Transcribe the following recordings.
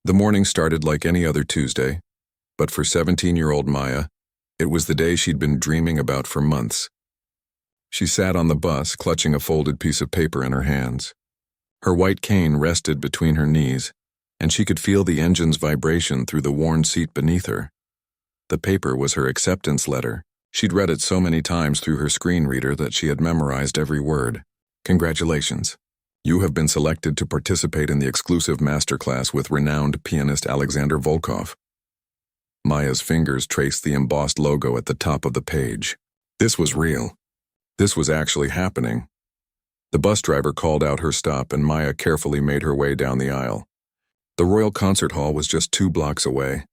The morning started like any other Tuesday, but for 17-year-old Maya, it was the day she'd been dreaming about for months. She sat on the bus, clutching a folded piece of paper in her hands. Her white cane rested between her knees, and she could feel the engine's vibration through the worn seat beneath her. The paper was her acceptance letter. She'd read it so many times through her screen reader that she had memorized every word. Congratulations. You have been selected to participate in the exclusive masterclass with renowned pianist Alexander Volkov. Maya's fingers traced the embossed logo at the top of the page. This was real. This was actually happening. The bus driver called out her stop and Maya carefully made her way down the aisle. The Royal Concert Hall was just 2 blocks away.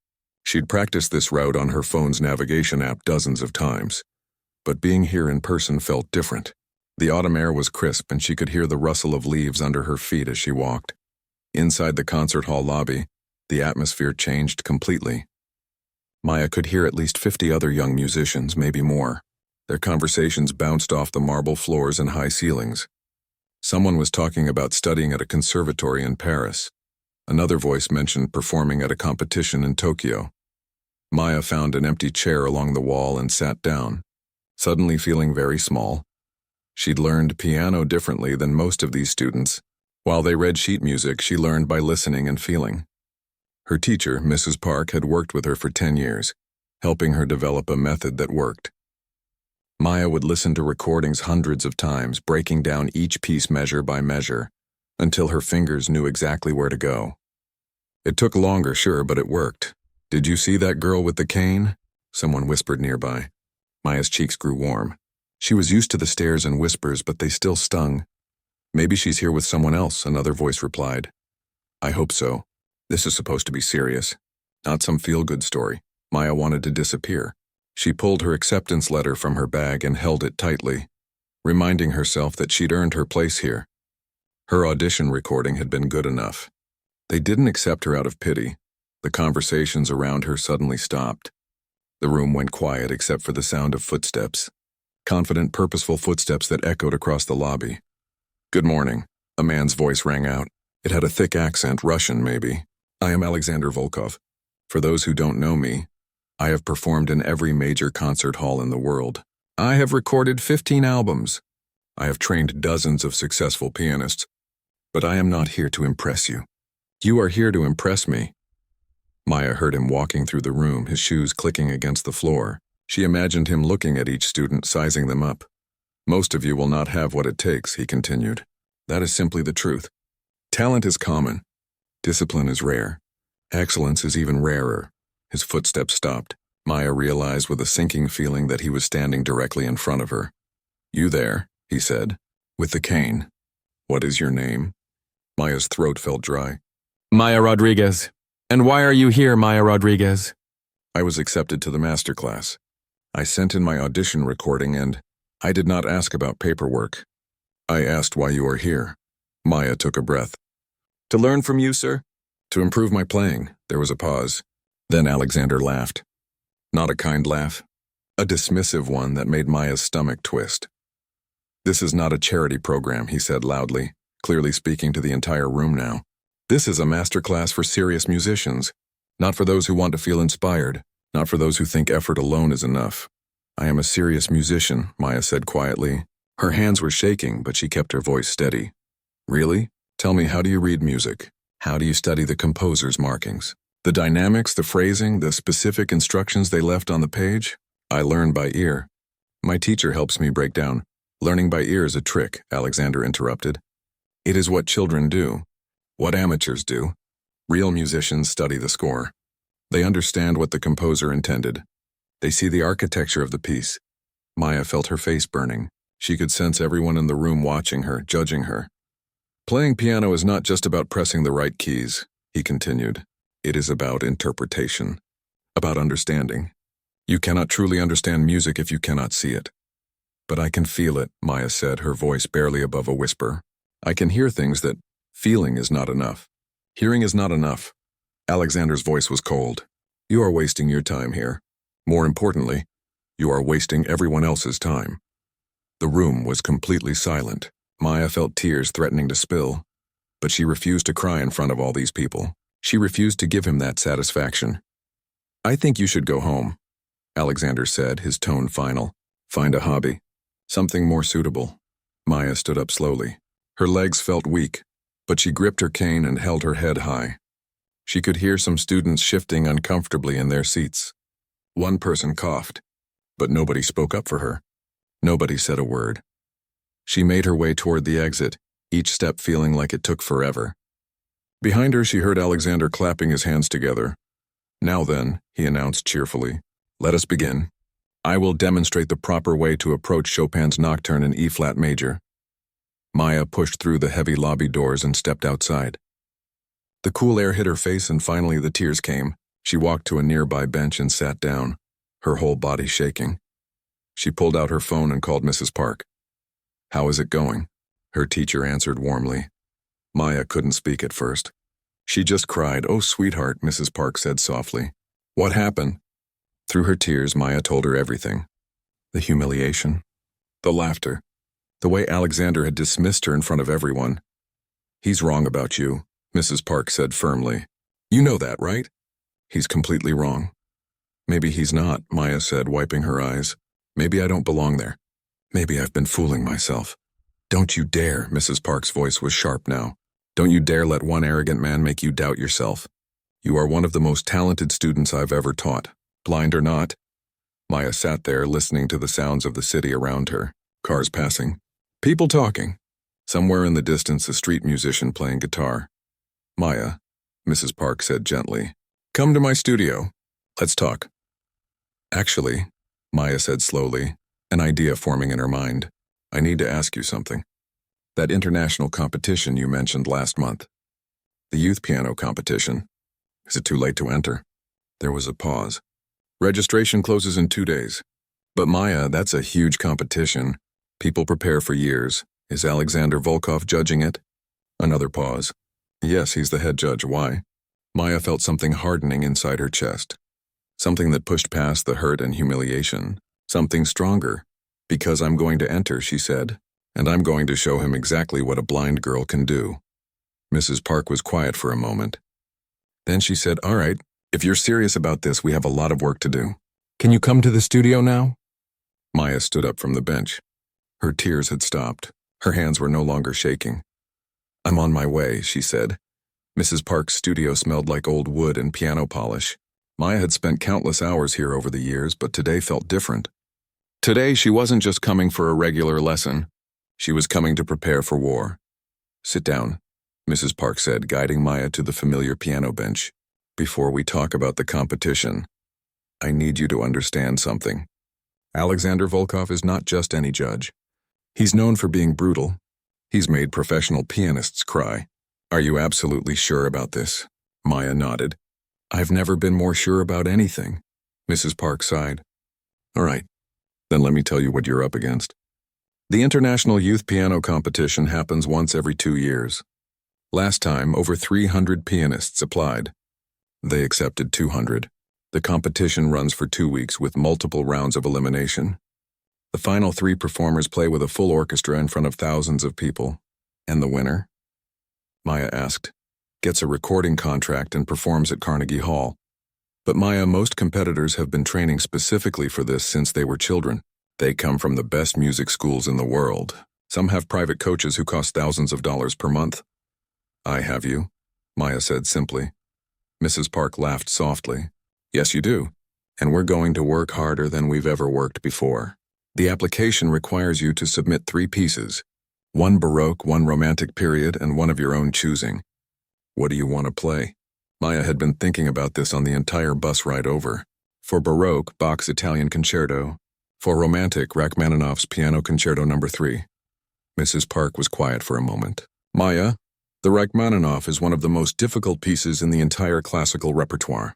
She'd practiced this route on her phone's navigation app dozens of times. But being here in person felt different. The autumn air was crisp and she could hear the rustle of leaves under her feet as she walked. Inside the concert hall lobby, the atmosphere changed completely. Maya could hear at least 50 other young musicians, maybe more. Their conversations bounced off the marble floors and high ceilings. Someone was talking about studying at a conservatory in Paris. Another voice mentioned performing at a competition in Tokyo. Maya found an empty chair along the wall and sat down, suddenly feeling very small. She'd learned piano differently than most of these students. While they read sheet music, she learned by listening and feeling. Her teacher, Mrs. Park, had worked with her for 10 years, helping her develop a method that worked. Maya would listen to recordings hundreds of times, breaking down each piece measure by measure, until her fingers knew exactly where to go. It took longer, sure, but it worked. "Did you see that girl with the cane?" Someone whispered nearby. Maya's cheeks grew warm. She was used to the stares and whispers, but they still stung. "Maybe she's here with someone else," another voice replied. "I hope so. This is supposed to be serious, not some feel-good story." Maya wanted to disappear. She pulled her acceptance letter from her bag and held it tightly, reminding herself that she'd earned her place here. Her audition recording had been good enough. They didn't accept her out of pity. The conversations around her suddenly stopped. The room went quiet except for the sound of footsteps. Confident, purposeful footsteps that echoed across the lobby. "Good morning," a man's voice rang out. It had a thick accent, Russian maybe. "I am Alexander Volkov. For those who don't know me, I have performed in every major concert hall in the world. I have recorded 15 albums. I have trained dozens of successful pianists. But I am not here to impress you. You are here to impress me." Maya heard him walking through the room, his shoes clicking against the floor. She imagined him looking at each student, sizing them up. "Most of you will not have what it takes," he continued. "That is simply the truth. Talent is common. Discipline is rare. Excellence is even rarer." His footsteps stopped. Maya realized with a sinking feeling that he was standing directly in front of her. "You there," he said, "with the cane. What is your name?" Maya's throat felt dry. "Maya Rodriguez. And why are you here, Maya Rodriguez?" "I was accepted to the masterclass. I sent in my audition recording and I did not ask about paperwork. I asked why you are here." Maya took a breath. "To learn from you, sir?" "To improve my playing." There was a pause. Then Alexander laughed. Not a kind laugh, a dismissive one that made Maya's stomach twist. "This is not a charity program," he said loudly, clearly speaking to the entire room now. "This is a masterclass for serious musicians, not for those who want to feel inspired, not for those who think effort alone is enough." "I am a serious musician," Maya said quietly. Her hands were shaking, but she kept her voice steady. "Really? Tell me, how do you read music? How do you study the composer's markings? The dynamics, the phrasing, the specific instructions they left on the page? I learn by ear. My teacher helps me break down." "Learning by ear is a trick," Alexander interrupted. "It is what children do, what amateurs do. Real musicians study the score. They understand what the composer intended. They see the architecture of the piece." Maya felt her face burning. She could sense everyone in the room watching her, judging her. "Playing piano is not just about pressing the right keys," he continued. "It is about interpretation, about understanding. You cannot truly understand music if you cannot see it." "But I can feel it," Maya said, her voice barely above a whisper. "I can hear things that feeling is not enough. Hearing is not enough." Alexander's voice was cold. "You are wasting your time here. More importantly, you are wasting everyone else's time." The room was completely silent. Maya felt tears threatening to spill, but she refused to cry in front of all these people. She refused to give him that satisfaction. "I think you should go home," Alexander said, his tone final. "Find a hobby. Something more suitable." Maya stood up slowly. Her legs felt weak, but she gripped her cane and held her head high. She could hear some students shifting uncomfortably in their seats. One person coughed, but nobody spoke up for her. Nobody said a word. She made her way toward the exit, each step feeling like it took forever. Behind her, she heard Alexander clapping his hands together. "Now then," he announced cheerfully, "let us begin. I will demonstrate the proper way to approach Chopin's Nocturne in E-flat major." Maya pushed through the heavy lobby doors and stepped outside. The cool air hit her face and finally the tears came. She walked to a nearby bench and sat down, her whole body shaking. She pulled out her phone and called Mrs. Park. "How is it going?" her teacher answered warmly. Maya couldn't speak at first. She just cried. "Oh, sweetheart," Mrs. Park said softly. "What happened?" Through her tears, Maya told her everything. The humiliation, the laughter, the way Alexander had dismissed her in front of everyone. "He's wrong about you," Mrs. Park said firmly. "You know that, right?" "He's completely wrong." "Maybe he's not," Maya said, wiping her eyes. "Maybe I don't belong there. Maybe I've been fooling myself." "Don't you dare," Mrs. Park's voice was sharp now. "Don't you dare let one arrogant man make you doubt yourself. You are one of the most talented students I've ever taught, blind or not." Maya sat there listening to the sounds of the city around her. Cars passing. People talking. Somewhere in the distance, a street musician playing guitar. "Maya," Mrs. Park said gently, "come to my studio. Let's talk." "Actually," Maya said slowly, an idea forming in her mind, "I need to ask you something. That international competition you mentioned last month. The youth piano competition. Is it too late to enter?" There was a pause. "Registration closes in 2 days. But Maya, that's a huge competition. People prepare for years. Is Alexander Volkov judging it?" Another pause. "Yes, he's the head judge. Why?" Maya felt something hardening inside her chest. Something that pushed past the hurt and humiliation. Something stronger. "Because I'm going to enter," she said, "and I'm going to show him exactly what a blind girl can do." Mrs. Park was quiet for a moment. Then she said, "All right, if you're serious about this, we have a lot of work to do. Can you come to the studio now?" Maya stood up from the bench. Her tears had stopped. Her hands were no longer shaking. "I'm on my way," she said. Mrs. Park's studio smelled like old wood and piano polish. Maya had spent countless hours here over the years, but today felt different. Today, she wasn't just coming for a regular lesson. She was coming to prepare for war. "Sit down," Mrs. Park said, guiding Maya to the familiar piano bench. "Before we talk about the competition, I need you to understand something. Alexander Volkov is not just any judge. He's known for being brutal. He's made professional pianists cry." "Are you absolutely sure about this?" Maya nodded. "I've never been more sure about anything," Mrs. Park sighed. "All right. Then let me tell you what you're up against. The International Youth Piano Competition happens once every 2 years. Last time, over 300 pianists applied. They accepted 200. The competition runs for 2 weeks with multiple rounds of elimination. The final 3 performers play with a full orchestra in front of thousands of people. And the winner?" Maya asked. "Gets a recording contract and performs at Carnegie Hall. But Maya, most competitors have been training specifically for this since they were children. They come from the best music schools in the world. Some have private coaches who cost thousands of dollars per month." "I have you," Maya said simply. Mrs. Park laughed softly. "Yes, you do. And we're going to work harder than we've ever worked before. The application requires you to submit 3 pieces. 1 Baroque, 1 Romantic period, and 1 of your own choosing. What do you want to play?" Maya had been thinking about this on the entire bus ride over. For Baroque, Bach's Italian Concerto. For Romantic, Rachmaninoff's Piano Concerto No. 3. Mrs. Park was quiet for a moment. "Maya, the Rachmaninoff is one of the most difficult pieces in the entire classical repertoire.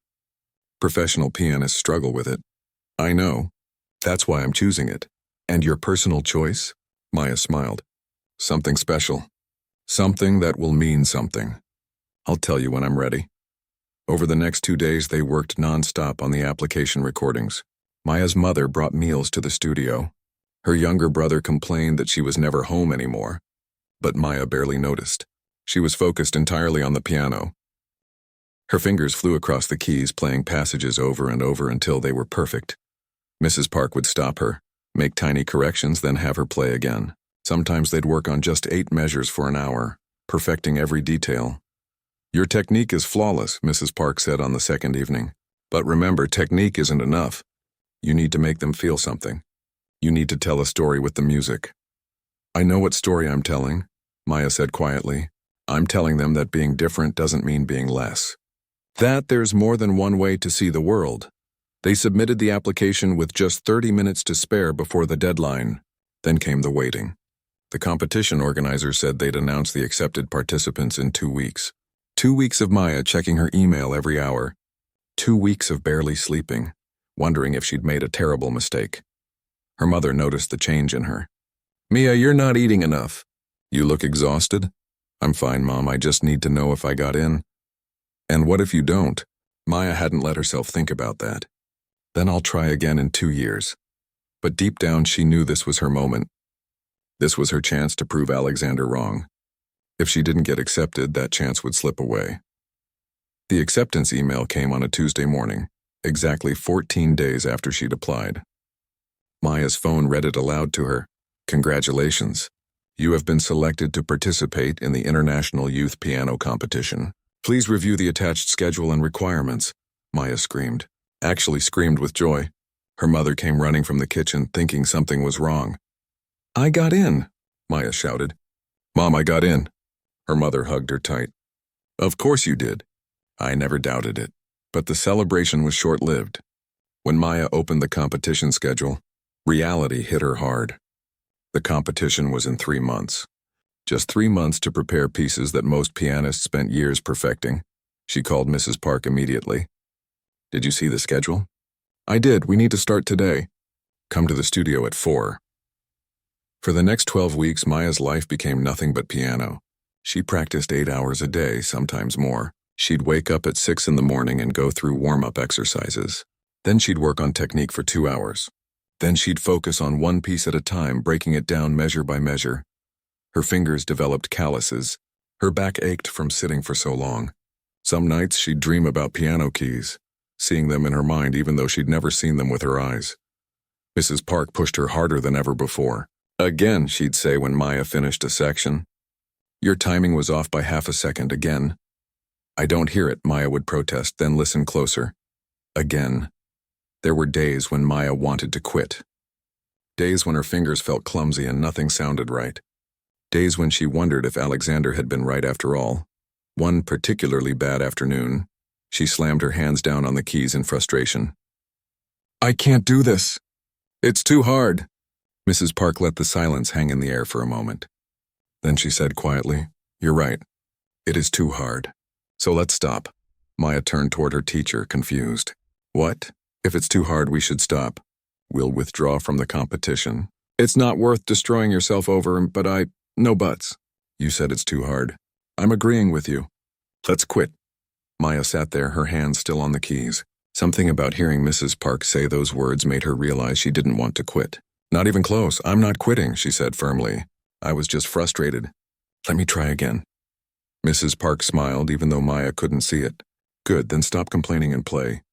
Professional pianists struggle with it. I know. That's why I'm choosing it." "And your personal choice?" Maya smiled. "Something special. Something that will mean something. I'll tell you when I'm ready." Over the next 2 days, they worked non-stop on the application recordings. Maya's mother brought meals to the studio. Her younger brother complained that she was never home anymore, but Maya barely noticed. She was focused entirely on the piano. Her fingers flew across the keys, playing passages over and over until they were perfect. Mrs. Park would stop her, make tiny corrections, then have her play again. Sometimes they'd work on just 8 measures for an hour, perfecting every detail. "Your technique is flawless," Mrs. Park said on the second evening. "But remember, technique isn't enough. You need to make them feel something. You need to tell a story with the music." "I know what story I'm telling," Maya said quietly. "I'm telling them that being different doesn't mean being less. That there's more than one way to see the world." They submitted the application with just 30 minutes to spare before the deadline. Then came the waiting. The competition organizers said they'd announce the accepted participants in 2 weeks. 2 weeks of Maya checking her email every hour. 2 weeks of barely sleeping, wondering if she'd made a terrible mistake. Her mother noticed the change in her. "Mia, you're not eating enough." "You look exhausted." "I'm fine, Mom. I just need to know if I got in." "And what if you don't?" Maya hadn't let herself think about that. "Then I'll try again in 2 years. But deep down she knew this was her moment. This was her chance to prove Alexander wrong. If she didn't get accepted, that chance would slip away. The acceptance email came on a Tuesday morning, exactly 14 days after she'd applied. Maya's phone read it aloud to her. "Congratulations. You have been selected to participate in the International Youth Piano Competition. Please review the attached schedule and requirements," Maya screamed. Actually screamed with joy. Her mother came running from the kitchen, thinking something was wrong. "I got in," Maya shouted. "Mom, I got in." Her mother hugged her tight. "Of course you did." I never doubted it. But the celebration was short-lived. When Maya opened the competition schedule, reality hit her hard. The competition was in 3 months. Just 3 months to prepare pieces that most pianists spent years perfecting. She called Mrs. Park immediately. "Did you see the schedule?" "I did. We need to start today." "Come to the studio at 4. For the next 12 weeks, Maya's life became nothing but piano. She practiced 8 hours a day, sometimes more. She'd wake up at 6 in the morning and go through warm-up exercises. Then she'd work on technique for 2 hours. Then she'd focus on one piece at a time, breaking it down measure by measure. Her fingers developed calluses. Her back ached from sitting for so long. Some nights she'd dream about piano keys, seeing them in her mind even though she'd never seen them with her eyes. Mrs. Park pushed her harder than ever before. "Again," she'd say when Maya finished a section. "Your timing was off by half a second again." "I don't hear it," Maya would protest, then listen closer. Again. There were days when Maya wanted to quit. Days when her fingers felt clumsy and nothing sounded right. Days when she wondered if Alexander had been right after all. One particularly bad afternoon, she slammed her hands down on the keys in frustration. "I can't do this. It's too hard." Mrs. Park let the silence hang in the air for a moment. Then she said quietly, "You're right. It is too hard. So let's stop." Maya turned toward her teacher, confused. "What? If it's too hard, we should stop. We'll withdraw from the competition." "It's not worth destroying yourself over, but no buts." "You said it's too hard. I'm agreeing with you. Let's quit." Maya sat there, her hands still on the keys. Something about hearing Mrs. Park say those words made her realize she didn't want to quit. "Not even close. I'm not quitting," she said firmly. "I was just frustrated. Let me try again." Mrs. Park smiled, even though Maya couldn't see it. "Good, then stop complaining and play."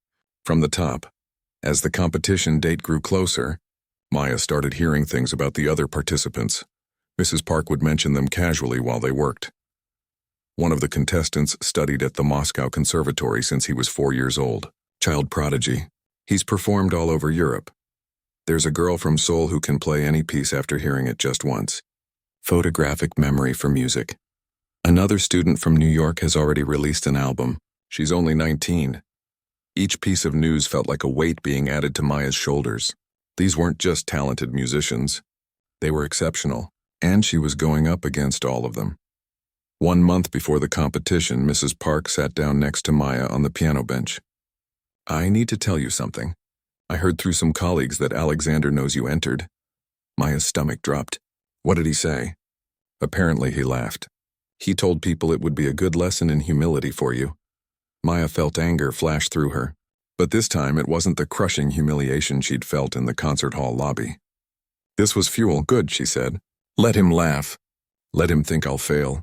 From the top, as the competition date grew closer, Maya started hearing things about the other participants. Mrs. Park would mention them casually while they worked. One of the contestants studied at the Moscow Conservatory since he was 4 years old. Child prodigy. He's performed all over Europe. There's a girl from Seoul who can play any piece after hearing it just once. Photographic memory for music. Another student from New York has already released an album. She's only 19. Each piece of news felt like a weight being added to Maya's shoulders. These weren't just talented musicians. They were exceptional, and she was going up against all of them. 1 month before the competition, Mrs. Park sat down next to Maya on the piano bench. "I need to tell you something. I heard through some colleagues that Alexander knows you entered." Maya's stomach dropped. "What did he say?" "Apparently he laughed. He told people it would be a good lesson in humility for you." Maya felt anger flash through her, but this time it wasn't the crushing humiliation she'd felt in the concert hall lobby. "This was fuel. Good," she said. "Let him laugh. Let him think I'll fail.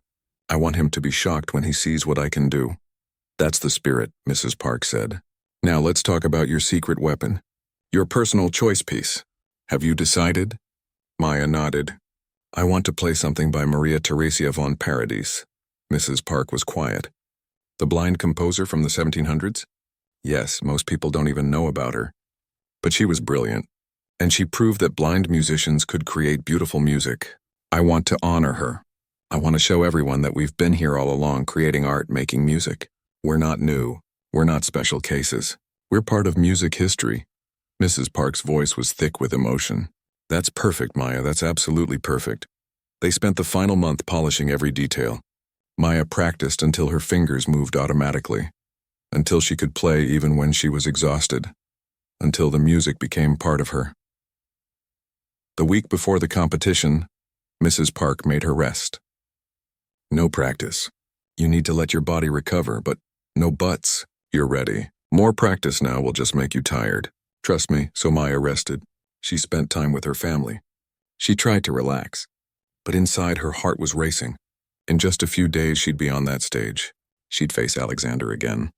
I want him to be shocked when he sees what I can do." That's the spirit, Mrs. Park said. Now let's talk about your secret weapon. Your personal choice piece. Have you decided? Maya nodded. I want to play something by Maria Theresia von Paradis. Mrs. Park was quiet. The blind composer from the 1700s? Yes, most people don't even know about her. But she was brilliant, and she proved that blind musicians could create beautiful music. I want to honor her. I want to show everyone that we've been here all along creating art, making music. We're not new. We're not special cases. We're part of music history. Mrs. Park's voice was thick with emotion. That's perfect, Maya. That's absolutely perfect. They spent the final month polishing every detail. Maya practiced until her fingers moved automatically, until she could play even when she was exhausted, until the music became part of her. The week before the competition, Mrs. Park made her rest. No practice. You need to let your body recover, but no buts. You're ready. More practice now will just make you tired. Trust me. So Maya rested. She spent time with her family. She tried to relax, but inside her heart was racing. In just a few days she'd be on that stage. She'd face Alexander again.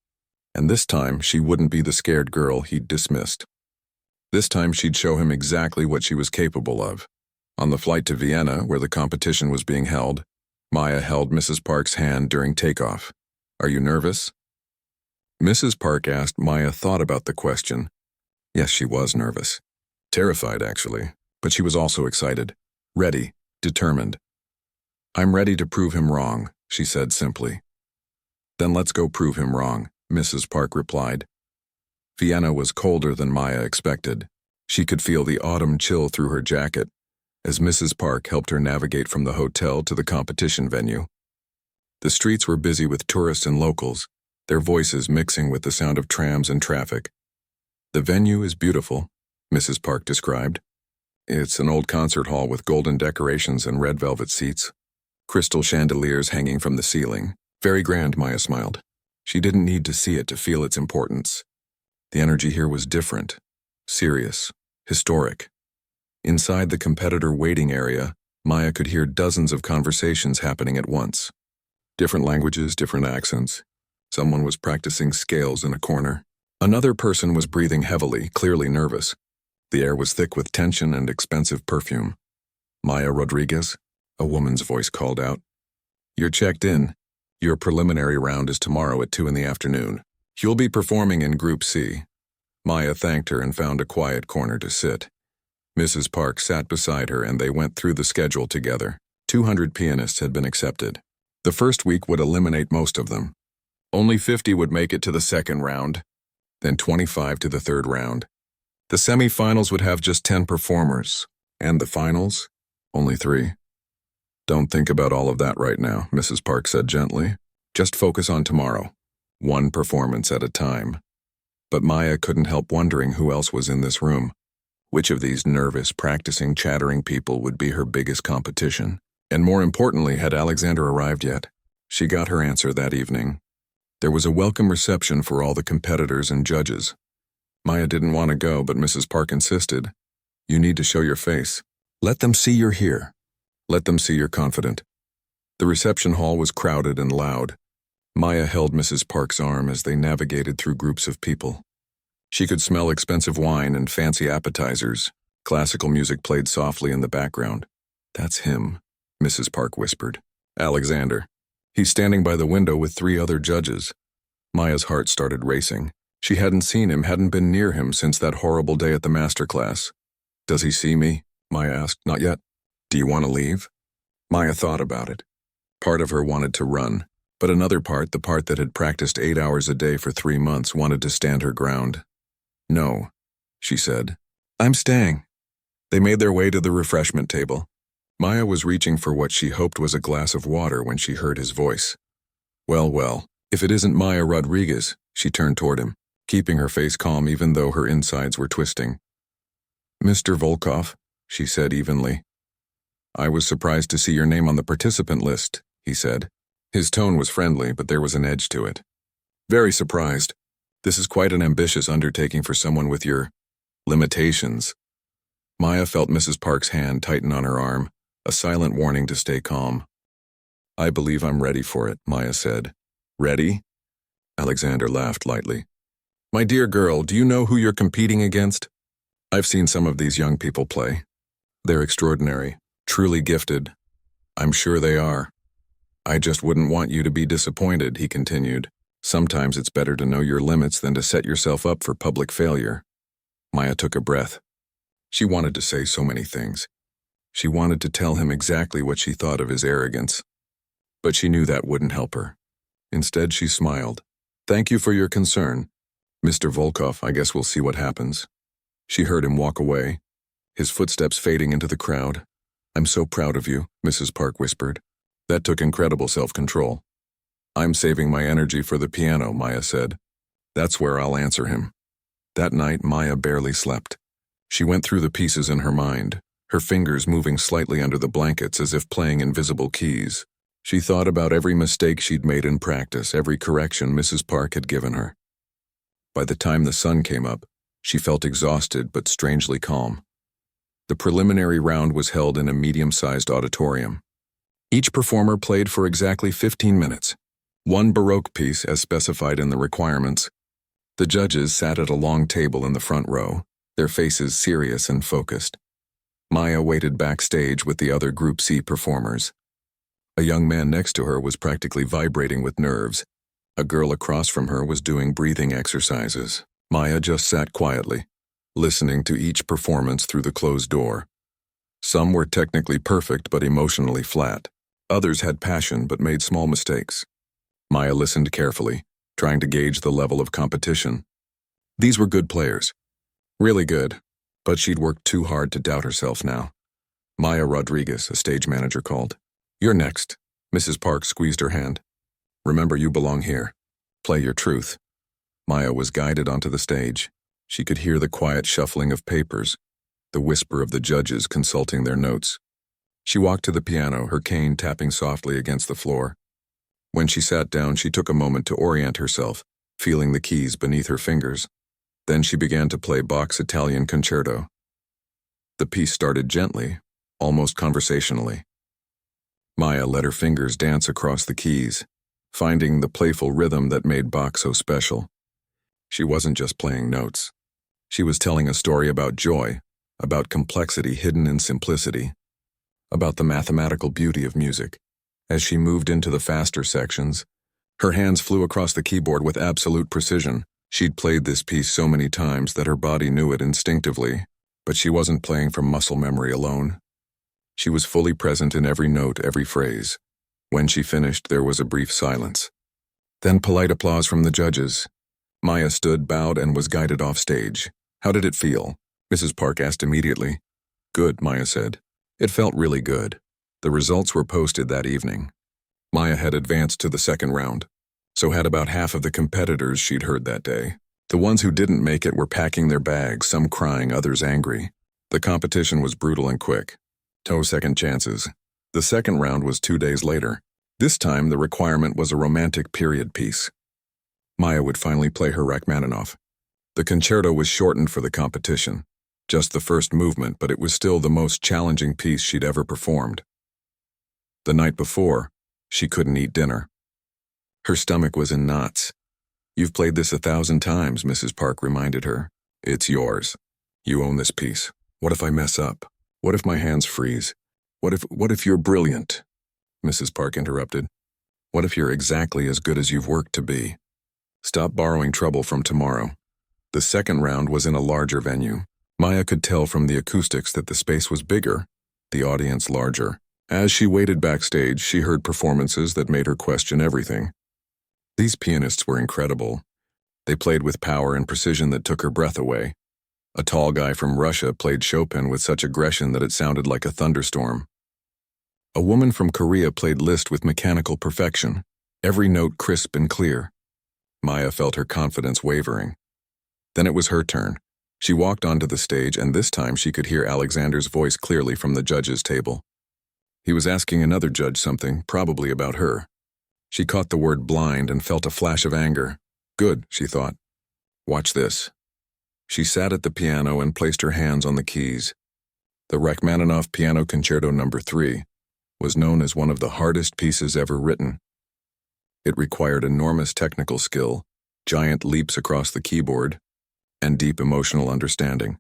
And this time she wouldn't be the scared girl he'd dismissed. This time she'd show him exactly what she was capable of. On the flight to Vienna, where the competition was being held, Maya held Mrs. Park's hand during takeoff. Are you nervous? Mrs. Park asked. Maya thought about the question. Yes, she was nervous. Terrified, actually, but she was also excited. Ready, determined. I'm ready to prove him wrong, she said simply. Then let's go prove him wrong, Mrs. Park replied. Vienna was colder than Maya expected. She could feel the autumn chill through her jacket as Mrs. Park helped her navigate from the hotel to the competition venue. The streets were busy with tourists and locals, their voices mixing with the sound of trams and traffic. The venue is beautiful, Mrs. Park described. It's an old concert hall with golden decorations and red velvet seats. Crystal chandeliers hanging from the ceiling. Very grand, Maya smiled. She didn't need to see it to feel its importance. The energy here was different, serious, historic. Inside the competitor waiting area, Maya could hear dozens of conversations happening at once. Different languages, different accents. Someone was practicing scales in a corner. Another person was breathing heavily, clearly nervous. The air was thick with tension and expensive perfume. Maya Rodriguez, a woman's voice called out. You're checked in. Your preliminary round is tomorrow at 2 p.m. You'll be performing in Group C. Maya thanked her and found a quiet corner to sit. Mrs. Park sat beside her and they went through the schedule together. 200 pianists had been accepted. The first week would eliminate most of them. Only 50 would make it to the second round, then 25 to the third round. The semi-finals would have just 10 performers, and the finals, only 3. Don't think about all of that right now, Mrs. Park said gently. Just focus on tomorrow, one performance at a time. But Maya couldn't help wondering who else was in this room. Which of these nervous, practicing, chattering people would be her biggest competition? And more importantly, had Alexander arrived yet? She got her answer that evening. There was a welcome reception for all the competitors and judges. Maya didn't want to go, but Mrs. Park insisted. You need to show your face. Let them see you're here. Let them see you're confident. The reception hall was crowded and loud. Maya held Mrs. Park's arm as they navigated through groups of people. She could smell expensive wine and fancy appetizers. Classical music played softly in the background. That's him, Mrs. Park whispered. Alexander. He's standing by the window with 3 other judges. Maya's heart started racing. She hadn't seen him, hadn't been near him since that horrible day at the master class. Does he see me? Maya asked. Not yet. Do you want to leave? Maya thought about it. Part of her wanted to run, but another part, the part that had practiced 8 hours a day for 3 months, wanted to stand her ground. No, she said. I'm staying. They made their way to the refreshment table. Maya was reaching for what she hoped was a glass of water when she heard his voice. Well, if it isn't Maya Rodriguez, she turned toward him, keeping her face calm even though her insides were twisting. Mr. Volkov, she said evenly. I was surprised to see your name on the participant list, he said. His tone was friendly, but there was an edge to it. Very surprised. This is quite an ambitious undertaking for someone with your limitations. Maya felt Mrs. Park's hand tighten on her arm, a silent warning to stay calm. I believe I'm ready for it, Maya said. Ready? Alexander laughed lightly. My dear girl, do you know who you're competing against? I've seen some of these young people play. They're extraordinary, truly gifted. I'm sure they are. I just wouldn't want you to be disappointed, he continued. Sometimes it's better to know your limits than to set yourself up for public failure. Maya took a breath. She wanted to say so many things. She wanted to tell him exactly what she thought of his arrogance. But she knew that wouldn't help her. Instead, she smiled. Thank you for your concern. Mr. Volkov, I guess we'll see what happens. She heard him walk away, his footsteps fading into the crowd. I'm so proud of you, Mrs. Park whispered. That took incredible self-control. I'm saving my energy for the piano, Maya said. That's where I'll answer him. That night, Maya barely slept. She went through the pieces in her mind, her fingers moving slightly under the blankets as if playing invisible keys. She thought about every mistake she'd made in practice, every correction Mrs. Park had given her. By the time the sun came up, she felt exhausted but strangely calm. The preliminary round was held in a medium-sized auditorium. Each performer played for exactly 15 minutes, one Baroque piece as specified in the requirements. The judges sat at a long table in the front row, their faces serious and focused. Maya waited backstage with the other Group C performers. A young man next to her was practically vibrating with nerves. A girl across from her was doing breathing exercises. Maya just sat quietly, listening to each performance through the closed door. Some were technically perfect but emotionally flat. Others had passion but made small mistakes. Maya listened carefully, trying to gauge the level of competition. These were good players. Really good, but she'd worked too hard to doubt herself now. Maya Rodriguez, a stage manager, called. You're next. Mrs. Park squeezed her hand. Remember, you belong here. Play your truth. Maya was guided onto the stage. She could hear the quiet shuffling of papers, the whisper of the judges consulting their notes. She walked to the piano, her cane tapping softly against the floor. When she sat down, she took a moment to orient herself, feeling the keys beneath her fingers. Then she began to play Bach's Italian Concerto. The piece started gently, almost conversationally. Maya let her fingers dance across the keys, finding the playful rhythm that made Bach so special. She wasn't just playing notes. She was telling a story about joy, about complexity hidden in simplicity, about the mathematical beauty of music. As she moved into the faster sections, her hands flew across the keyboard with absolute precision. She'd played this piece so many times that her body knew it instinctively, but she wasn't playing from muscle memory alone. She was fully present in every note, every phrase. When she finished, there was a brief silence. Then polite applause from the judges. Maya stood, bowed, and was guided off stage. How did it feel? Mrs. Park asked immediately. Good, Maya said. It felt really good. The results were posted that evening. Maya had advanced to the second round, so had about half of the competitors she'd heard that day. The ones who didn't make it were packing their bags, some crying, others angry. The competition was brutal and quick. No second chances. The second round was 2 days later. This time, the requirement was a romantic period piece. Maya would finally play her Rachmaninoff. The concerto was shortened for the competition. Just the first movement, but it was still the most challenging piece she'd ever performed. The night before, she couldn't eat dinner. Her stomach was in knots. You've played this 1,000 times, Mrs. Park reminded her. It's yours. You own this piece. What if I mess up? What if my hands freeze? What if you're brilliant? Mrs. Park interrupted. What if you're exactly as good as you've worked to be? Stop borrowing trouble from tomorrow. The second round was in a larger venue. Maya could tell from the acoustics that the space was bigger, the audience larger. As she waited backstage, she heard performances that made her question everything. These pianists were incredible. They played with power and precision that took her breath away. A tall guy from Russia played Chopin with such aggression that it sounded like a thunderstorm. A woman from Korea played Liszt with mechanical perfection, every note crisp and clear. Maya felt her confidence wavering. Then it was her turn. She walked onto the stage, and this time she could hear Alexander's voice clearly from the judges' table. He was asking another judge something, probably about her. She caught the word blind and felt a flash of anger. Good, she thought. Watch this. She sat at the piano and placed her hands on the keys. The Rachmaninoff Piano Concerto No. 3 was known as one of the hardest pieces ever written. It required enormous technical skill, giant leaps across the keyboard, and deep emotional understanding.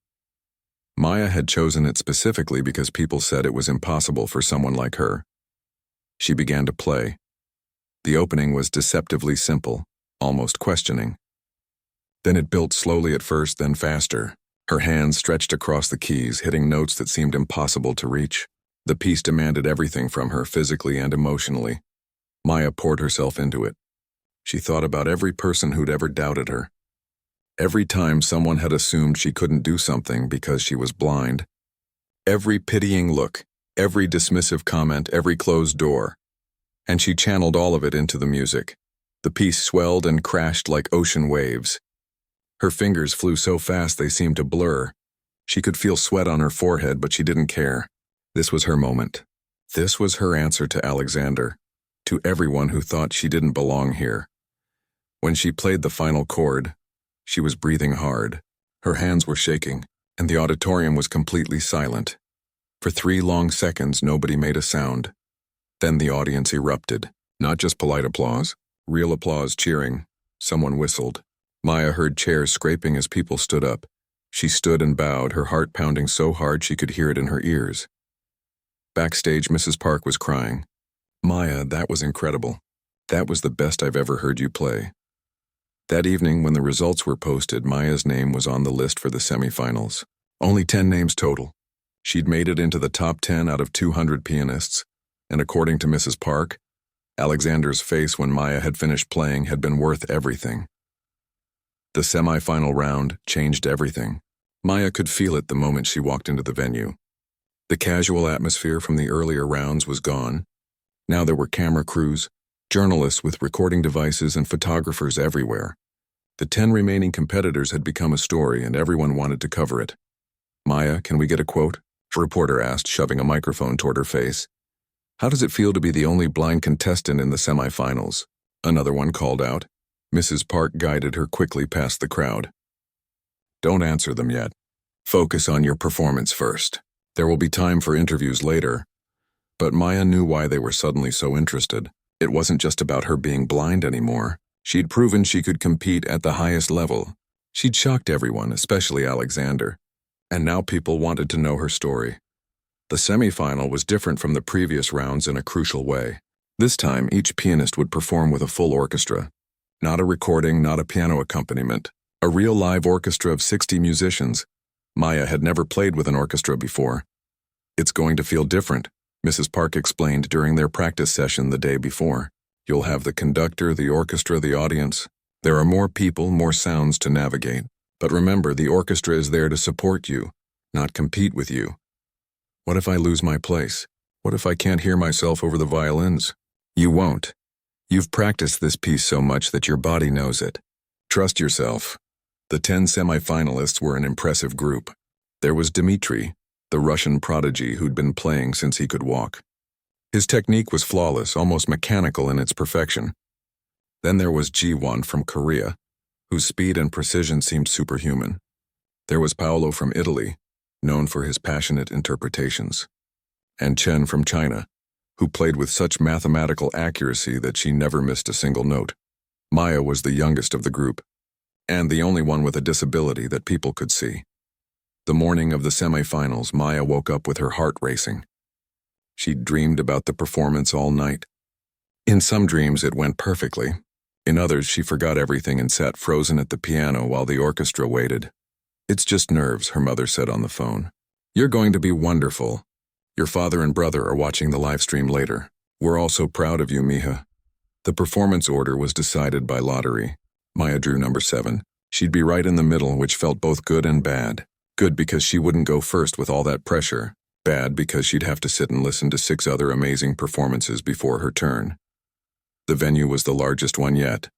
Maya had chosen it specifically because people said it was impossible for someone like her. She began to play. The opening was deceptively simple, almost questioning. Then it built slowly at first, then faster. Her hands stretched across the keys, hitting notes that seemed impossible to reach. The piece demanded everything from her physically and emotionally. Maya poured herself into it. She thought about every person who'd ever doubted her. Every time someone had assumed she couldn't do something because she was blind. Every pitying look, every dismissive comment, every closed door. And she channeled all of it into the music. The piece swelled and crashed like ocean waves. Her fingers flew so fast they seemed to blur. She could feel sweat on her forehead, but she didn't care. This was her moment. This was her answer to Alexander, to everyone who thought she didn't belong here. When she played the final chord, she was breathing hard. Her hands were shaking, and the auditorium was completely silent. For 3 long seconds, nobody made a sound. Then the audience erupted. Not just polite applause, real applause, cheering. Someone whistled. Maya heard chairs scraping as people stood up. She stood and bowed, her heart pounding so hard she could hear it in her ears. Backstage, Mrs. Park was crying. "Maya, that was incredible. That was the best I've ever heard you play." That evening, when the results were posted, Maya's name was on the list for the semifinals. Only 10 names total. She'd made it into the top 10 out of 200 pianists, and according to Mrs. Park, Alexander's face when Maya had finished playing had been worth everything. The semifinal round changed everything. Maya could feel it the moment she walked into the venue. The casual atmosphere from the earlier rounds was gone. Now there were camera crews, journalists with recording devices, and photographers everywhere. The 10 remaining competitors had become a story, and everyone wanted to cover it. "Maya, can we get a quote?" a reporter asked, shoving a microphone toward her face. "How does it feel to be the only blind contestant in the semifinals?" Another one called out. Mrs. Park guided her quickly past the crowd. "Don't answer them yet. Focus on your performance first. There will be time for interviews later." But Maya knew why they were suddenly so interested. It wasn't just about her being blind anymore. She'd proven she could compete at the highest level. She'd shocked everyone, especially Alexander. And now people wanted to know her story. The semifinal was different from the previous rounds in a crucial way. This time, each pianist would perform with a full orchestra. Not a recording, not a piano accompaniment. A real live orchestra of 60 musicians. Maya had never played with an orchestra before. "It's going to feel different," Mrs. Park explained during their practice session the day before. "You'll have the conductor, the orchestra, the audience. There are more people, more sounds to navigate. But remember, the orchestra is there to support you, not compete with you. What if I lose my place? What if I can't hear myself over the violins? You won't. You've practiced this piece so much that your body knows it. Trust yourself." The 10 semifinalists were an impressive group. There was Dmitri, the Russian prodigy who'd been playing since he could walk. His technique was flawless, almost mechanical in its perfection. Then there was Ji-won from Korea, whose speed and precision seemed superhuman. There was Paolo from Italy, known for his passionate interpretations. And Chen from China, who played with such mathematical accuracy that she never missed a single note. Maya was the youngest of the group, and the only one with a disability that people could see. The morning of the semifinals, Maya woke up with her heart racing. She'd dreamed about the performance all night. In some dreams, it went perfectly. In others, she forgot everything and sat frozen at the piano while the orchestra waited. "It's just nerves," her mother said on the phone. "You're going to be wonderful. Your father and brother are watching the live stream later. We're all so proud of you, Miha." The performance order was decided by lottery. Maya drew number 7. She'd be right in the middle, which felt both good and bad. Good because she wouldn't go first with all that pressure. Bad because she'd have to sit and listen to 6 other amazing performances before her turn. The venue was the largest one yet.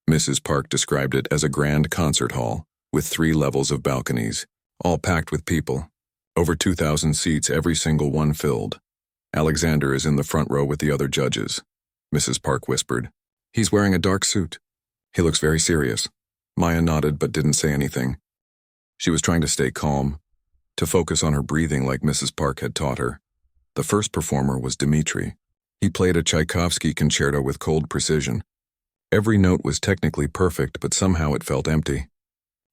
Mrs. Park described it as a grand concert hall, with 3 levels of balconies, all packed with people. Over 2,000 seats, every single one filled. "Alexander is in the front row with the other judges," Mrs. Park whispered. "He's wearing a dark suit. He looks very serious." Maya nodded but didn't say anything. She was trying to stay calm, to focus on her breathing like Mrs. Park had taught her. The first performer was Dmitri. He played a Tchaikovsky concerto with cold precision. Every note was technically perfect, but somehow it felt empty.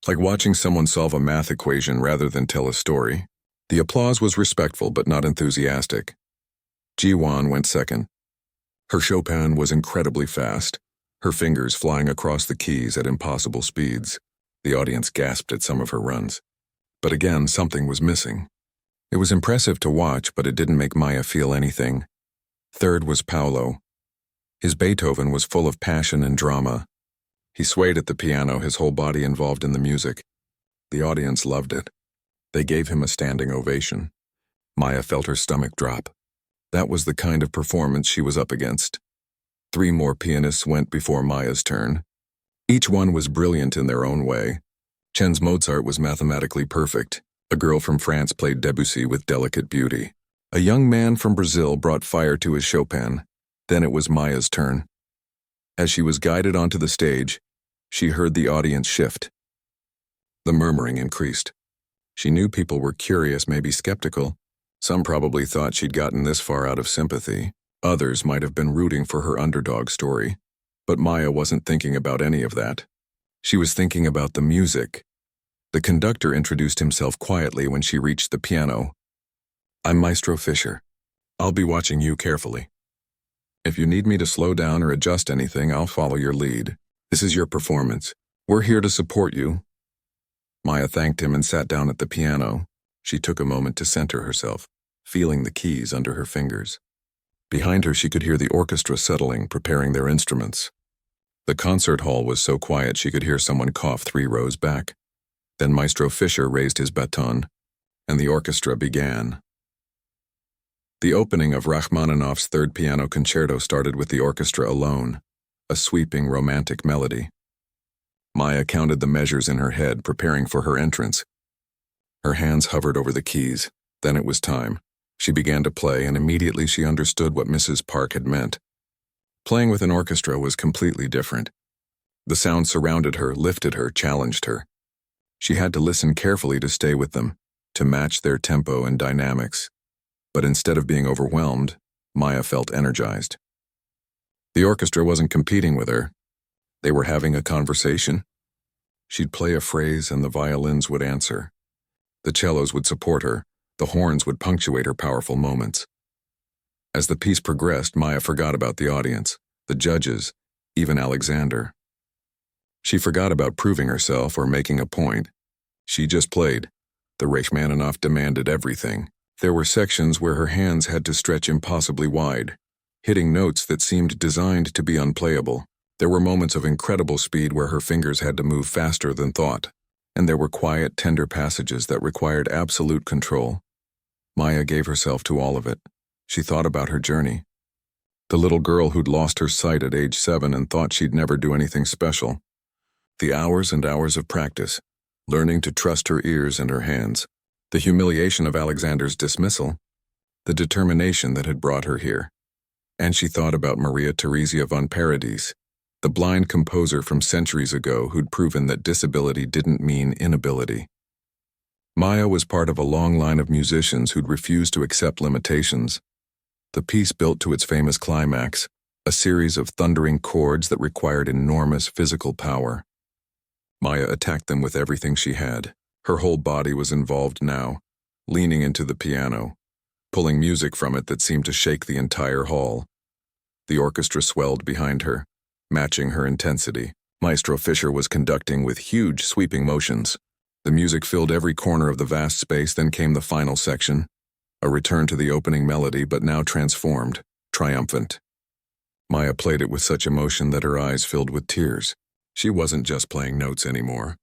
Like watching someone solve a math equation rather than tell a story. The applause was respectful but not enthusiastic. Ji-won went second. Her Chopin was incredibly fast, her fingers flying across the keys at impossible speeds. The audience gasped at some of her runs. But again, something was missing. It was impressive to watch, but it didn't make Maya feel anything. Third was Paolo. His Beethoven was full of passion and drama. He swayed at the piano, his whole body involved in the music. The audience loved it. They gave him a standing ovation. Maya felt her stomach drop. That was the kind of performance she was up against. 3 more pianists went before Maya's turn. Each one was brilliant in their own way. Chen's Mozart was mathematically perfect. A girl from France played Debussy with delicate beauty. A young man from Brazil brought fire to his Chopin. Then it was Maya's turn. As she was guided onto the stage, she heard the audience shift. The murmuring increased. She knew people were curious, maybe skeptical. Some probably thought she'd gotten this far out of sympathy. Others might have been rooting for her underdog story. But Maya wasn't thinking about any of that. She was thinking about the music. The conductor introduced himself quietly when she reached the piano. "I'm Maestro Fischer. I'll be watching you carefully. If you need me to slow down or adjust anything, I'll follow your lead. This is your performance. We're here to support you." Maya thanked him and sat down at the piano. She took a moment to center herself, feeling the keys under her fingers. Behind her, she could hear the orchestra settling, preparing their instruments. The concert hall was so quiet she could hear someone cough 3 rows back. Then Maestro Fischer raised his baton, and the orchestra began. The opening of Rachmaninoff's Third Piano Concerto started with the orchestra alone, a sweeping, romantic melody. Maya counted the measures in her head, preparing for her entrance. Her hands hovered over the keys. Then it was time. She began to play, and immediately she understood what Mrs. Park had meant. Playing with an orchestra was completely different. The sound surrounded her, lifted her, challenged her. She had to listen carefully to stay with them, to match their tempo and dynamics. But instead of being overwhelmed, Maya felt energized. The orchestra wasn't competing with her. They were having a conversation. She'd play a phrase and the violins would answer. The cellos would support her. The horns would punctuate her powerful moments. As the piece progressed, Maya forgot about the audience, the judges, even Alexander. She forgot about proving herself or making a point. She just played. The Rachmaninoff demanded everything. There were sections where her hands had to stretch impossibly wide, hitting notes that seemed designed to be unplayable. There were moments of incredible speed where her fingers had to move faster than thought, and there were quiet, tender passages that required absolute control. Maya gave herself to all of it. She thought about her journey. The little girl who'd lost her sight at age 7 and thought she'd never do anything special. The hours and hours of practice, learning to trust her ears and her hands. The humiliation of Alexander's dismissal. The determination that had brought her here. And she thought about Maria Theresia von Paradis, the blind composer from centuries ago who'd proven that disability didn't mean inability. Maya was part of a long line of musicians who'd refused to accept limitations. The piece built to its famous climax, a series of thundering chords that required enormous physical power. Maya attacked them with everything she had. Her whole body was involved now, leaning into the piano, pulling music from it that seemed to shake the entire hall. The orchestra swelled behind her, matching her intensity. Maestro Fischer was conducting with huge, sweeping motions. The music filled every corner of the vast space. Then came the final section, a return to the opening melody, but now transformed, triumphant. Maya played it with such emotion that her eyes filled with tears. She wasn't just playing notes anymore.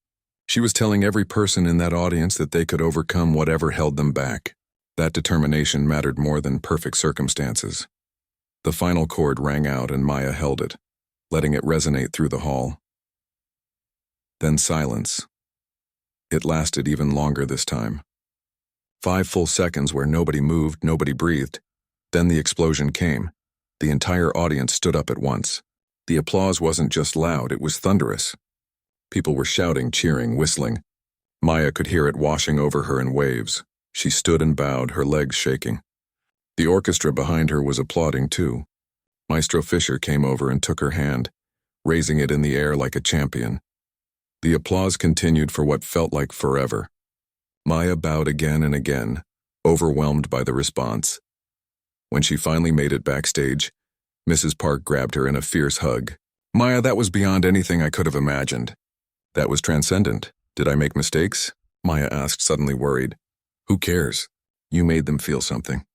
She was telling every person in that audience that they could overcome whatever held them back. That determination mattered more than perfect circumstances. The final chord rang out and Maya held it, letting it resonate through the hall. Then silence. It lasted even longer this time. 5 full seconds where nobody moved, nobody breathed. Then the explosion came. The entire audience stood up at once. The applause wasn't just loud, it was thunderous. People were shouting, cheering, whistling. Maya could hear it washing over her in waves. She stood and bowed, her legs shaking. The orchestra behind her was applauding too. Maestro Fischer came over and took her hand, raising it in the air like a champion. The applause continued for what felt like forever. Maya bowed again and again, overwhelmed by the response. When she finally made it backstage, Mrs. Park grabbed her in a fierce hug. "Maya, that was beyond anything I could have imagined. That was transcendent. Did I make mistakes?" Maya asked, suddenly worried. "Who cares? You made them feel something."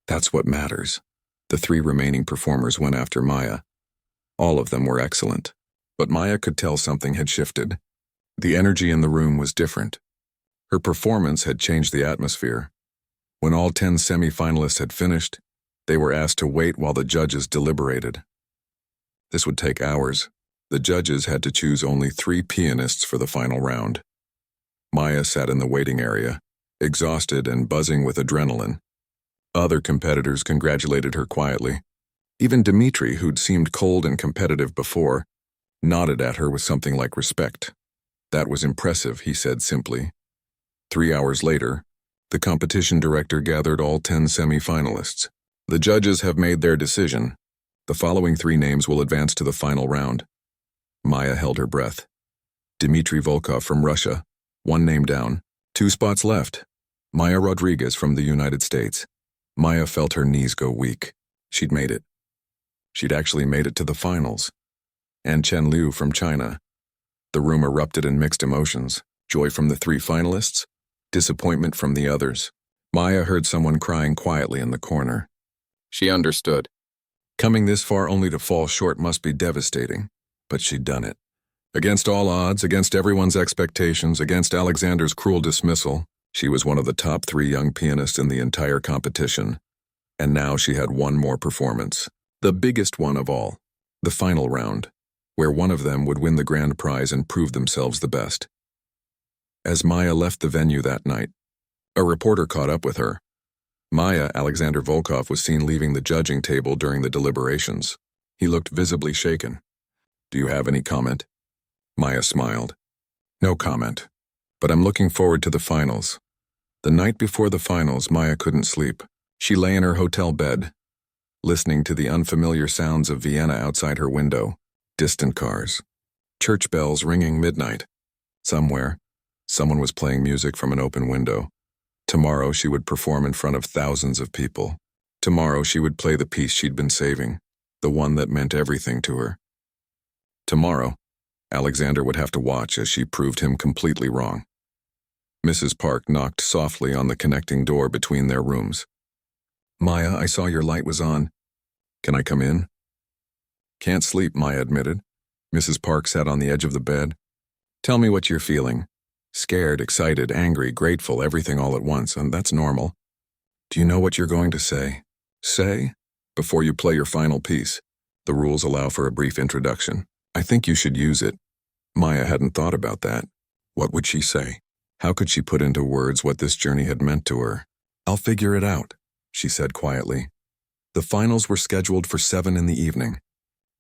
"That's what matters." The 3 remaining performers went after Maya. All of them were excellent, but Maya could tell something had shifted. The energy in the room was different. Her performance had changed the atmosphere. When all 10 semi-finalists had finished, they were asked to wait while the judges deliberated. This would take hours. The judges had to choose only 3 pianists for the final round. Maya sat in the waiting area, exhausted and buzzing with adrenaline. Other competitors congratulated her quietly. Even Dmitri, who'd seemed cold and competitive before, nodded at her with something like respect. "That was impressive," he said simply. 3 hours later, the competition director gathered all 10 semi-finalists. "The judges have made their decision. The following 3 names will advance to the final round." Maya held her breath. Dmitry Volkov from Russia, 1 name down. 2 spots left. Maya Rodriguez from the United States. Maya felt her knees go weak. She'd made it. She'd actually made it to the finals. And Chen Liu from China. The room erupted in mixed emotions. Joy from the 3 finalists, disappointment from the others. Maya heard someone crying quietly in the corner. She understood. Coming this far only to fall short must be devastating, but she'd done it. Against all odds, against everyone's expectations, against Alexander's cruel dismissal, she was one of the top 3 young pianists in the entire competition. And now she had one more performance. The biggest one of all. The final round, where one of them would win the grand prize and prove themselves the best. As Maya left the venue that night, a reporter caught up with her. Maya, Alexander Volkov, was seen leaving the judging table during the deliberations. He looked visibly shaken. "Do you have any comment?" Maya smiled. "No comment. But I'm looking forward to the finals." The night before the finals, Maya couldn't sleep. She lay in her hotel bed, listening to the unfamiliar sounds of Vienna outside her window. Distant cars. Church bells ringing midnight. Somewhere, someone was playing music from an open window. Tomorrow she would perform in front of thousands of people. Tomorrow she would play the piece she'd been saving, the one that meant everything to her. Tomorrow, Alexander would have to watch as she proved him completely wrong. Mrs. Park knocked softly on the connecting door between their rooms. "Maya, I saw your light was on. Can I come in?" "Can't sleep," Maya admitted. Mrs. Park sat on the edge of the bed. "Tell me what you're feeling. Scared, excited, angry, grateful, everything all at once, and that's normal. Do you know what you're going to say?" "Say?" "Before you play your final piece. The rules allow for a brief introduction. I think you should use it." Maya hadn't thought about that. What would she say? How could she put into words what this journey had meant to her? "I'll figure it out," she said quietly. The finals were scheduled for 7 in the evening.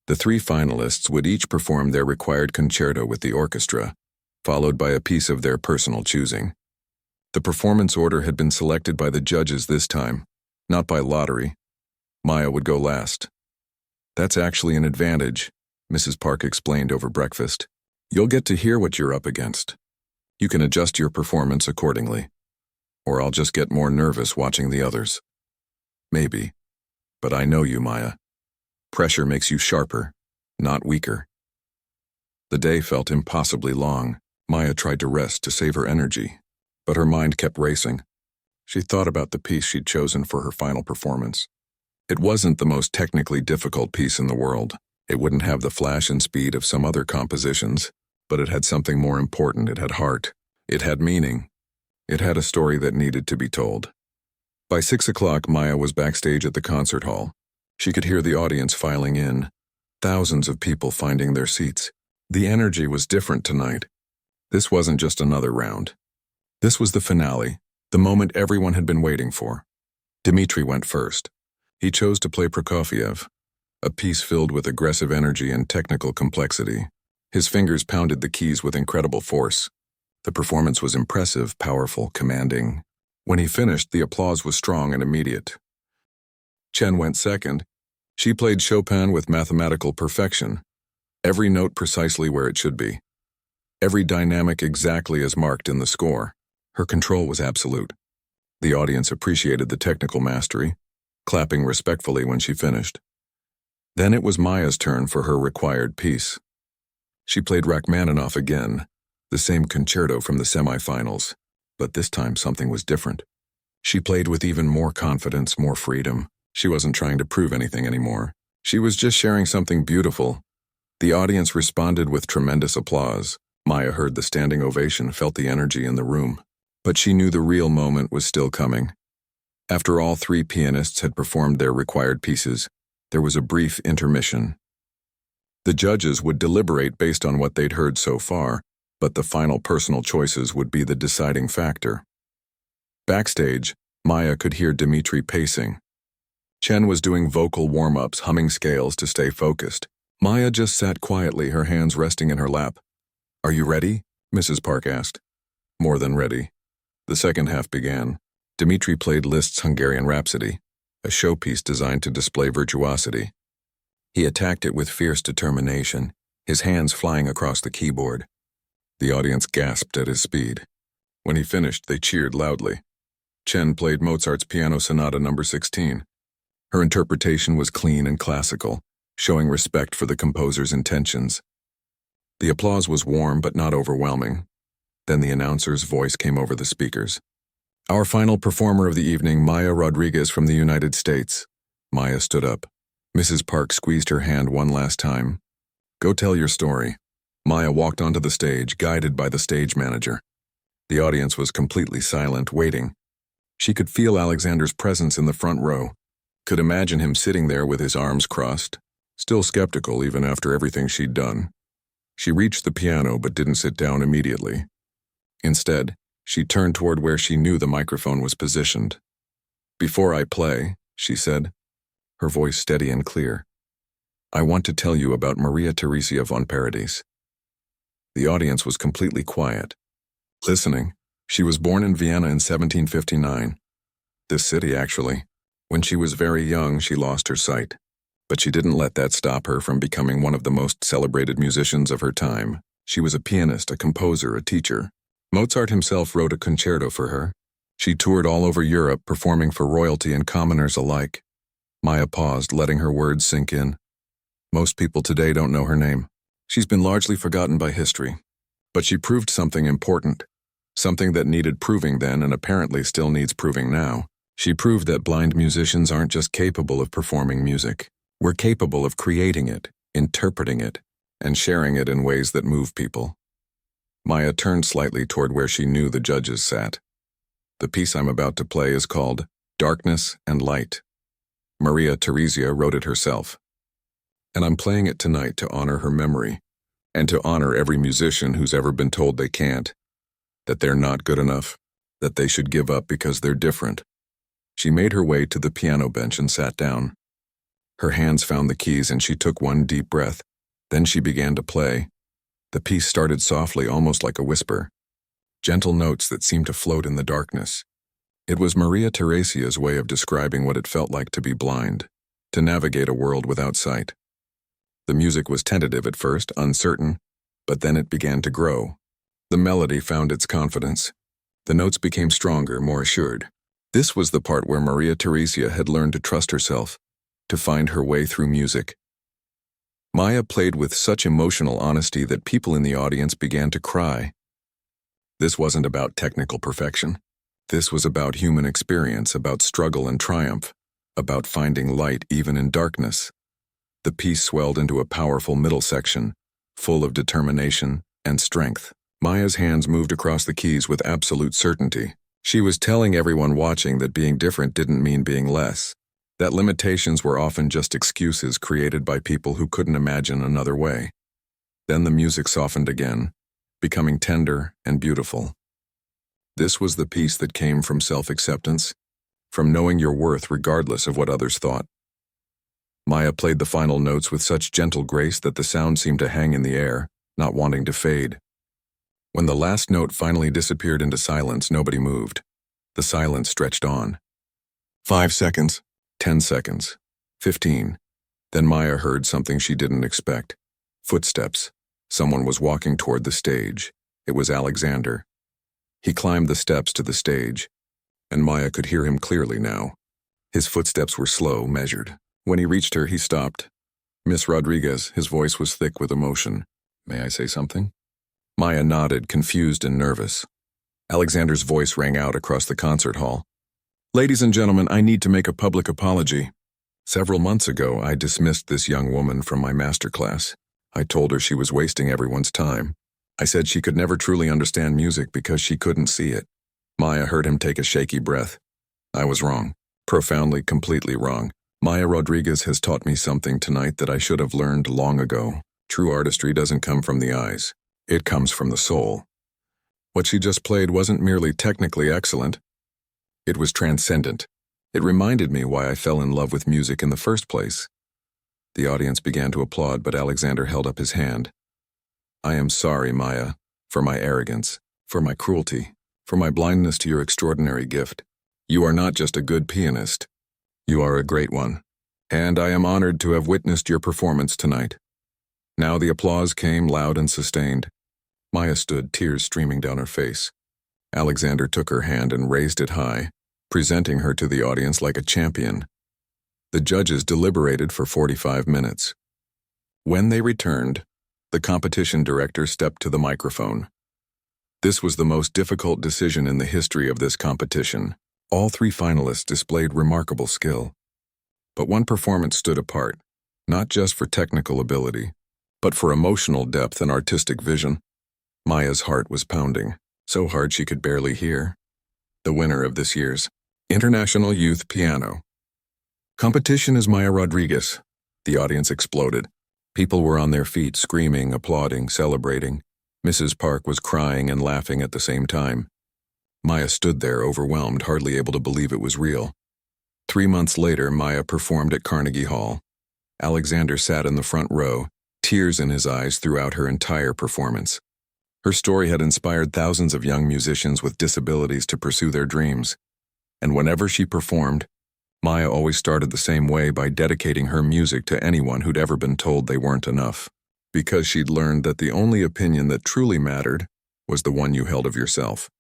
The 3 finalists would each perform their required concerto with the orchestra, followed by a piece of their personal choosing. The performance order had been selected by the judges this time, not by lottery. Maya would go last. "That's actually an advantage," Mrs. Park explained over breakfast. "You'll get to hear what you're up against. You can adjust your performance accordingly. Or I'll just get more nervous watching the others." "Maybe. But I know you, Maya. Pressure makes you sharper, not weaker." The day felt impossibly long. Maya tried to rest to save her energy, but her mind kept racing. She thought about the piece she'd chosen for her final performance. It wasn't the most technically difficult piece in the world. It wouldn't have the flash and speed of some other compositions, but it had something more important. It had heart. It had meaning. It had a story that needed to be told. By 6 o'clock, Maya was backstage at the concert hall. She could hear the audience filing in, thousands of people finding their seats. The energy was different tonight. This wasn't just another round. This was the finale, the moment everyone had been waiting for. Dmitri went first. He chose to play Prokofiev, a piece filled with aggressive energy and technical complexity. His fingers pounded the keys with incredible force. The performance was impressive, powerful, commanding. When he finished, the applause was strong and immediate. Chen went second. She played Chopin with mathematical perfection. Every note precisely where it should be. Every dynamic exactly as marked in the score. Her control was absolute. The audience appreciated the technical mastery, clapping respectfully when she finished. Then it was Maya's turn for her required piece. She played Rachmaninoff again, the same concerto from the semifinals, but this time something was different. She played with even more confidence, more freedom. She wasn't trying to prove anything anymore. She was just sharing something beautiful. The audience responded with tremendous applause. Maya heard the standing ovation, felt the energy in the room. But she knew the real moment was still coming. After all three pianists had performed their required pieces, there was a brief intermission. The judges would deliberate based on what they'd heard so far, but the final personal choices would be the deciding factor. Backstage, Maya could hear Dmitri pacing. Chen was doing vocal warm-ups, humming scales to stay focused. Maya just sat quietly, her hands resting in her lap. "Are you ready?" Mrs. Park asked. "More than ready." The second half began. Dmitri played Liszt's Hungarian Rhapsody, a showpiece designed to display virtuosity. He attacked it with fierce determination, his hands flying across the keyboard. The audience gasped at his speed. When he finished, they cheered loudly. Chen played Mozart's Piano Sonata No. 16. Her interpretation was clean and classical, showing respect for the composer's intentions. The applause was warm but not overwhelming. Then the announcer's voice came over the speakers. "Our final performer of the evening, Maya Rodriguez from the United States." Maya stood up. Mrs. Park squeezed her hand one last time. "Go tell your story." Maya walked onto the stage, guided by the stage manager. The audience was completely silent, waiting. She could feel Alexander's presence in the front row, could imagine him sitting there with his arms crossed, still skeptical even after everything she'd done. She reached the piano but didn't sit down immediately. Instead, she turned toward where she knew the microphone was positioned. "Before I play," she said, her voice steady and clear, "I want to tell you about Maria Theresia von Paradis." The audience was completely quiet, listening. She was born in Vienna in 1759. This city, actually. When she was very young, she lost her sight. But she didn't let that stop her from becoming one of the most celebrated musicians of her time. She was a pianist, a composer, a teacher. Mozart himself wrote a concerto for her. She toured all over Europe, performing for royalty and commoners alike. Maya paused, letting her words sink in. Most people today don't know her name. She's been largely forgotten by history. But she proved something important. Something that needed proving then and apparently still needs proving now. She proved that blind musicians aren't just capable of performing music. We're capable of creating it, interpreting it, and sharing it in ways that move people. Maya turned slightly toward where she knew the judges sat. The piece I'm about to play is called Darkness and Light. Maria Theresia wrote it herself. And I'm playing it tonight to honor her memory, and to honor every musician who's ever been told they can't, that they're not good enough, that they should give up because they're different. She made her way to the piano bench and sat down. Her hands found the keys and she took one deep breath. Then she began to play. The piece started softly, almost like a whisper. Gentle notes that seemed to float in the darkness. It was Maria Theresia's way of describing what it felt like to be blind, to navigate a world without sight. The music was tentative at first, uncertain, but then it began to grow. The melody found its confidence. The notes became stronger, more assured. This was the part where Maria Theresia had learned to trust herself, to find her way through music. Maya played with such emotional honesty that people in the audience began to cry. This wasn't about technical perfection. This was about human experience, about struggle and triumph, about finding light even in darkness. The piece swelled into a powerful middle section, full of determination and strength. Maya's hands moved across the keys with absolute certainty. She was telling everyone watching that being different didn't mean being less, that limitations were often just excuses created by people who couldn't imagine another way. Then the music softened again, becoming tender and beautiful. This was the piece that came from self-acceptance, from knowing your worth regardless of what others thought. Maya played the final notes with such gentle grace that the sound seemed to hang in the air, not wanting to fade. When the last note finally disappeared into silence, nobody moved. The silence stretched on. 5 seconds, 10 seconds, 15. Then Maya heard something she didn't expect. Footsteps. Someone was walking toward the stage. It was Alexander. He climbed the steps to the stage, and Maya could hear him clearly now. His footsteps were slow, measured. When he reached her, he stopped. "Miss Rodriguez," his voice was thick with emotion. "May I say something?" Maya nodded, confused and nervous. Alexander's voice rang out across the concert hall. "Ladies and gentlemen, I need to make a public apology. Several months ago, I dismissed this young woman from my master class. I told her she was wasting everyone's time. I said she could never truly understand music because she couldn't see it." Maya heard him take a shaky breath. "I was wrong. Profoundly, completely wrong. Maya Rodriguez has taught me something tonight that I should have learned long ago. True artistry doesn't come from the eyes. It comes from the soul. What she just played wasn't merely technically excellent. It was transcendent. It reminded me why I fell in love with music in the first place." The audience began to applaud, but Alexander held up his hand. "I am sorry, Maya, for my arrogance, for my cruelty, for my blindness to your extraordinary gift. You are not just a good pianist. You are a great one, and I am honored to have witnessed your performance tonight." Now the applause came loud and sustained. Maya stood, tears streaming down her face. Alexander took her hand and raised it high, presenting her to the audience like a champion. The judges deliberated for 45 minutes. When they returned, the competition director stepped to the microphone. This was the most difficult decision in the history of this competition. All three finalists displayed remarkable skill. But one performance stood apart, not just for technical ability, but for emotional depth and artistic vision. Maya's heart was pounding, so hard she could barely hear. The winner of this year's International Youth Piano competition is Maya Rodriguez. The audience exploded. People were on their feet, screaming, applauding, celebrating. Mrs. Park was crying and laughing at the same time. Maya stood there, overwhelmed, hardly able to believe it was real. 3 months later, Maya performed at Carnegie Hall. Alexander sat in the front row, tears in his eyes throughout her entire performance. Her story had inspired thousands of young musicians with disabilities to pursue their dreams. And whenever she performed, Maya always started the same way, by dedicating her music to anyone who'd ever been told they weren't enough. Because she'd learned that the only opinion that truly mattered was the one you held of yourself.